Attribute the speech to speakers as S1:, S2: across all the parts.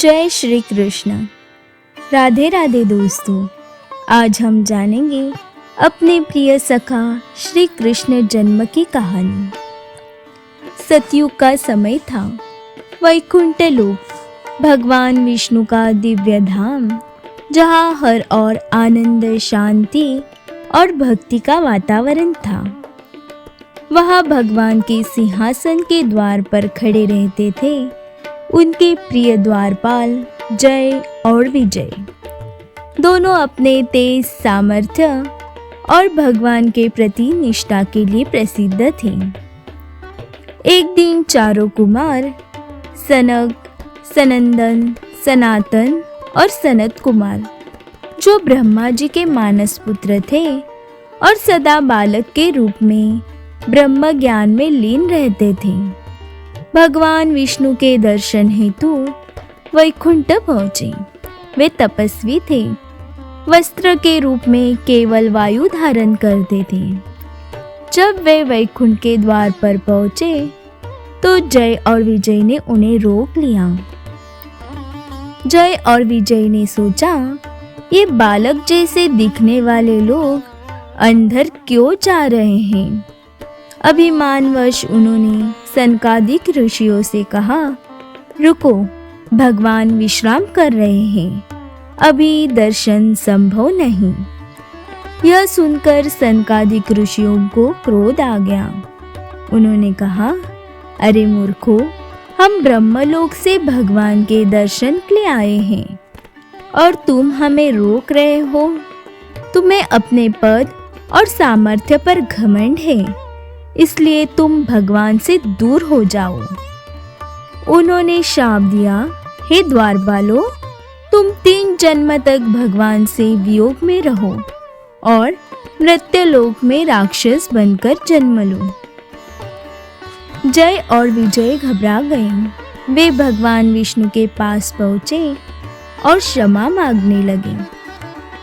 S1: जय श्री कृष्ण। राधे राधे दोस्तों, आज हम जानेंगे अपने प्रिय सखा श्री कृष्ण जन्म की कहानी। सतयुग का समय था। वैकुंठ लोक भगवान विष्णु का दिव्य धाम, जहाँ हर और आनंद, शांति और भक्ति का वातावरण था। वहाँ भगवान के सिंहासन के द्वार पर खड़े रहते थे उनके प्रिय द्वारपाल जय और विजय। दोनों अपने तेज सामर्थ्य और भगवान के प्रति निष्ठा के लिए प्रसिद्ध थे। एक दिन चारों कुमार सनक, सनंदन, सनातन और सनत कुमार, जो ब्रह्मा जी के मानस पुत्र थे और सदा बालक के रूप में ब्रह्म ज्ञान में लीन रहते थे, भगवान विष्णु के दर्शन हेतु वैकुंठ पहुँचे। वे तपस्वी थे, वस्त्र के रूप में केवल वायु धारण करते थे। जब वे वैकुंठ के द्वार पर पहुँचे तो जय और विजय ने उन्हें रोक लिया। जय और विजय ने सोचा, ये बालक जैसे दिखने वाले लोग अंदर क्यों जा रहे हैं। अभिमानवश उन्होंने सनकादिक ऋषियों से कहा, रुको, भगवान विश्राम कर रहे हैं, अभी दर्शन संभव नहीं। यह सुनकर सनकादिक ऋषियों को क्रोध आ गया। उन्होंने कहा, अरे मूर्खों, हम ब्रह्मलोक से भगवान के दर्शन के लिए आए हैं और तुम हमें रोक रहे हो। तुम्हें अपने पद और सामर्थ्य पर घमंड है, इसलिए तुम भगवान से दूर हो जाओ। उन्होंने शाप दिया, हे द्वारपालों, तुम 3 जन्म तक भगवान से वियोग में रहो और मृत्युलोक में राक्षस बनकर जन्म लो। जय और विजय घबरा गए। वे भगवान विष्णु के पास पहुँचे और क्षमा मांगने लगे।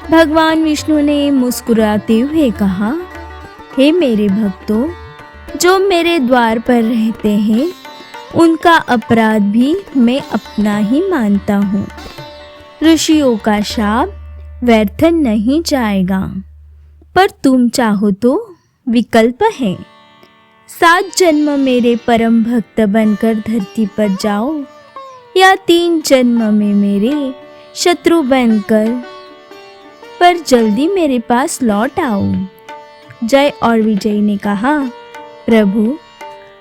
S1: भगवान विष्णु ने मुस्कुराते हुए कहा, हे मेरे भक्तों, जो मेरे द्वार पर रहते हैं उनका अपराध भी मैं अपना ही मानता हूँ। ऋषियों का शाप व्यर्थ नहीं जाएगा, पर तुम चाहो तो विकल्प है। 7 जन्म मेरे परम भक्त बनकर धरती पर जाओ, या 3 जन्म में मेरे शत्रु बनकर, पर जल्दी मेरे पास लौट आओ। जय और विजय ने कहा, प्रभु,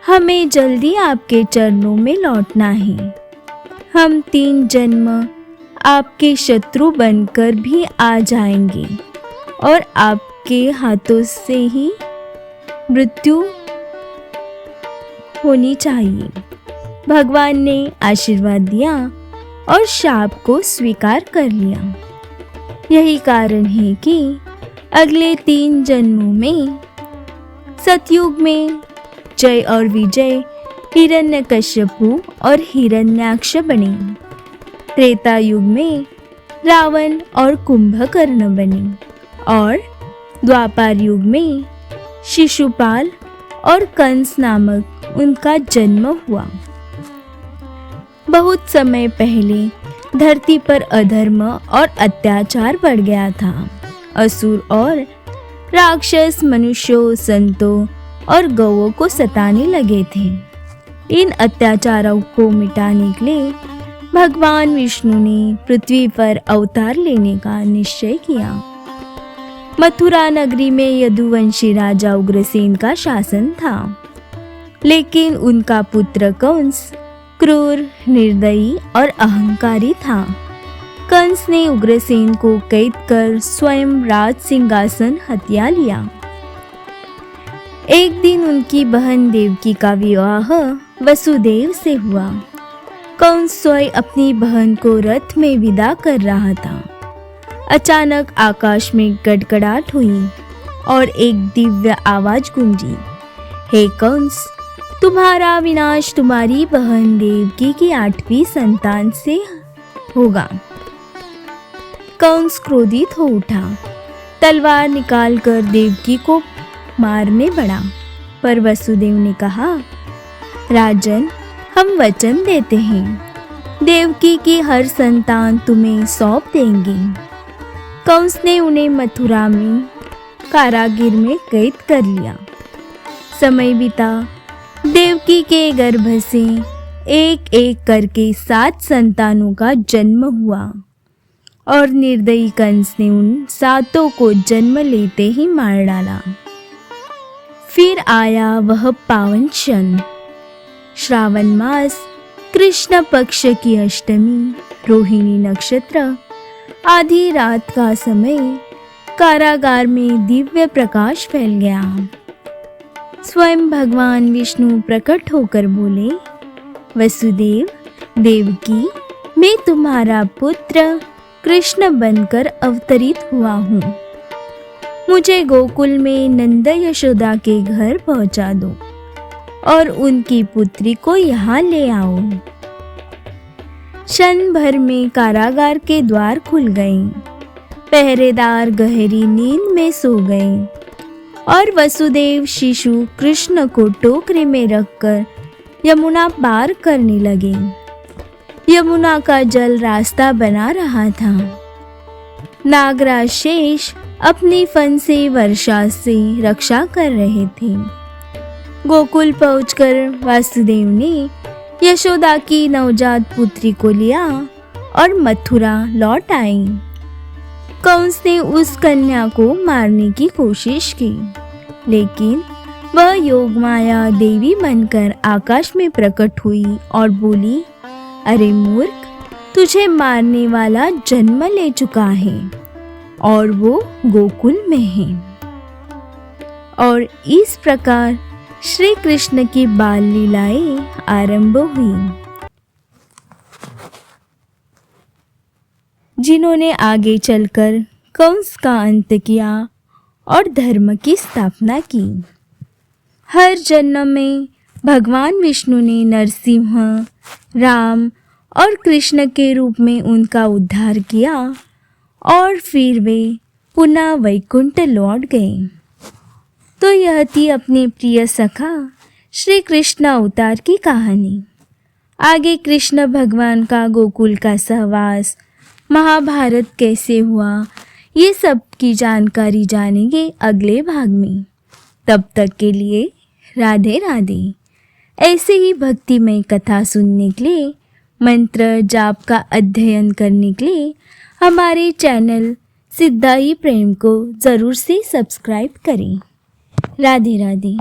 S1: हमें जल्दी आपके चरणों में लौटना है। हम 3 जन्म आपके शत्रु बनकर भी आ जाएंगे और आपके हाथों से ही मृत्यु होनी चाहिए। भगवान ने आशीर्वाद दिया और शाप को स्वीकार कर लिया। यही कारण है कि अगले 3 जन्मों में सतयुग में जय और विजय हिरण्यकश्यपु और हिरण्याक्ष बने। त्रेता युग में रावण और कुंभकर्ण बने और द्वापर युग में शिशुपाल और कंस नामक उनका जन्म हुआ। बहुत समय पहले धरती पर अधर्म और अत्याचार बढ़ गया था। असुर और राक्षस मनुष्यों, संतों और गौओं को सताने लगे थे। इन अत्याचारों को मिटाने के लिए भगवान विष्णु ने पृथ्वी पर अवतार लेने का निश्चय किया। मथुरा नगरी में यदुवंशी राजा उग्रसेन का शासन था, लेकिन उनका पुत्र कंस क्रूर, निर्दयी और अहंकारी था। कंस ने उग्रसेन को कैद कर स्वयं राज सिंहासन हथिया लिया। एक दिन उनकी बहन देवकी का विवाह वसुदेव से हुआ। कंस स्वयं अपनी बहन को रथ में विदा कर रहा था। अचानक आकाश में गड़गड़ाहट हुई और एक दिव्य आवाज गूंजी, हे कंस, तुम्हारा विनाश तुम्हारी बहन देवकी की 8वीं संतान से होगा। कंस क्रोधित हो उठा, तलवार निकालकर देवकी को मारने बढ़ा, पर वसुदेव ने कहा, राजन, हम वचन देते हैं देवकी की हर संतान तुम्हें सौंप देंगे। कंस ने उन्हें मथुरा में कारागृह में कैद कर लिया। समय बीता, देवकी के गर्भ से एक एक करके 7 संतानों का जन्म हुआ और निर्दयी कंस ने उन 7 को जन्म लेते ही मार डाला। फिर आया वह पावन क्षण, श्रावण मास, कृष्ण पक्ष की अष्टमी, रोहिणी नक्षत्र, आधी रात का समय। कारागार में दिव्य प्रकाश फैल गया। स्वयं भगवान विष्णु प्रकट होकर बोले, वसुदेव, देवकी, मैं तुम्हारा पुत्र कृष्ण बनकर अवतरित हुआ हूँ। मुझे गोकुल में नंद यशोदा के घर पहुँचा दो और उनकी पुत्री को यहाँ ले आओ। क्षण भर में कारागार के द्वार खुल गए। पहरेदार गहरी नींद में सो गए और वसुदेव शिशु कृष्ण को टोकरे में रखकर यमुना पार करने लगे। यमुना का जल रास्ता बना रहा था। नागराज शेष अपनी फन से वर्षा से रक्षा कर रहे थे। गोकुल पहुंचकर वासुदेव ने यशोदा की नवजात पुत्री को लिया और मथुरा लौट आई। कंस ने उस कन्या को मारने की कोशिश की, लेकिन वह योगमाया देवी बनकर आकाश में प्रकट हुई और बोली, अरे मूर्ख, तुझे मारने वाला जन्म ले चुका है और वो गोकुल में है। और इस प्रकार श्री कृष्ण की बाल लीलाएं आरंभ हुई, जिन्होंने आगे चलकर कंस का अंत किया और धर्म की स्थापना की। हर जन्म में भगवान विष्णु ने नरसिंह, राम और कृष्ण के रूप में उनका उद्धार किया और फिर वे पुनः वैकुंठ लौट गए। तो यह थी अपने प्रिय सखा श्री कृष्ण अवतार की कहानी। आगे कृष्ण भगवान का गोकुल का सहवास, महाभारत कैसे हुआ, ये सब की जानकारी जानेंगे अगले भाग में। तब तक के लिए राधे राधे। ऐसे ही भक्तिमय कथा सुनने के लिए, मंत्र जाप का अध्ययन करने के लिए हमारे चैनल सिद्धाई प्रेम को ज़रूर से सब्सक्राइब करें। राधे राधे।